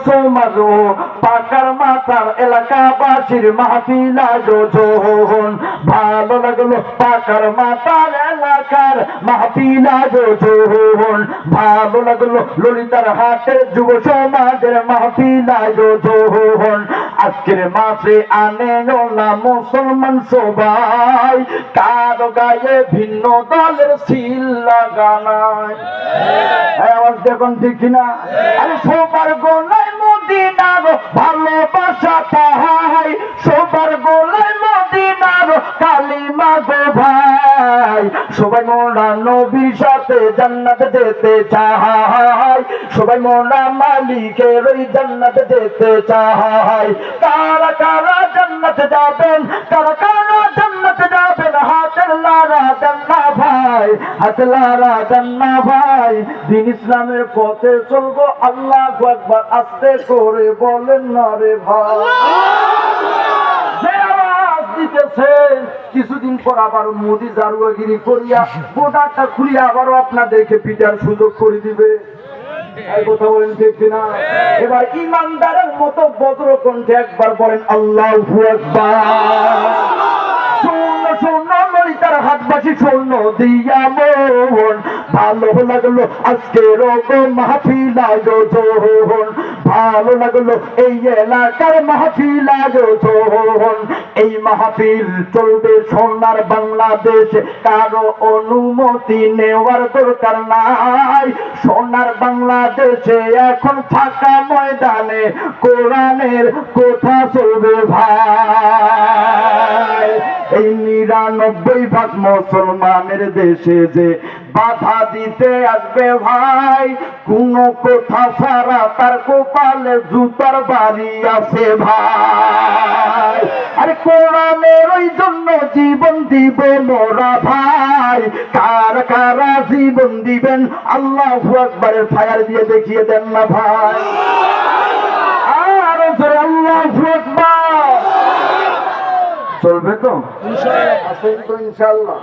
সমাজ ও পাকার মাথার এলাকাবাসীর মাহফিল আয়োজন। ভালো লাগলো পাকার মাথার এলাকার মাহফিল আয়োজন। ভালো লাগলো ললিতার হাটের যুব সমাজের মাহফিল আয়োজন। আজকের মাসে আনে না মুসলমান সবাই, কারো গায়ে ভিন্ন দলের সিল লাগানায়। আওয়াজ দেখুন ঠিক না? আরে সবার গলায় মদিনার ভালোবাসা পাই, সবার গলায় মদিনার কালিমা গো ভাই। সবাই মোরা নবীর সাথে জান্নাতে যেতে চাই, সবাই মোরা মালিকের ওই জান্নাতে যেতে চাই। কারা কারা জান্নাতে যাবেন, কারা কারা জান্নাতে যাবেন, হাতের লারা জান্না ভাই, হাত লারা জান্না ভাই। দিন ইসলামের পথে চলবো, আল্লাহু আকবার আস্তে করে বলেন না রে ভাই। যে আওয়াজ দিতেছে কিছুদিন পর আবার মোদি জারুয়াগিরি করিয়া গোটাটা খুলিয়া আবারও আপনাদেরকে পিটার সুযোগ করে দিবে। এই কথা বলেন ঠিক কিনা? এবার ইমানদারের মতো বজ্র কণ্ঠে একবার বলেন আল্লাহু আকবার। শূন্য ললিতার হাটবাসী শূন্য দিয়া মন, ভালো লাগলো আজকের মাহফিল আয়োজন। ভালো লাগলো এই এলাকার মাহফিল আয়োজন। এই মাহফিল চলবে সোনার বাংলাদেশ, কারো অনুমতি নেওয়ার দরকার নাই। সোনার বাংলাদেশে এখন ফাঁকা ময়দানে কোরআনের কথা চলবে ভাই। এই ৯৯% মুসলমানের দেশে যে বাধা দিতে আসবে ভাই, কোন কথা ছাড়া তার কপালে জুতার বাড়ি আছে ভাই। আরে কোরআনের ওই জন্য জীবন দিব মোরা ভাই। কারা কারা জীবন দিবেন আল্লাহু আকবারের ফায়ার দিয়ে দেখিয়ে দেন না ভাই। আর জোরে আল্লাহু আকবার। চলবে তো ইনশাআল্লাহ?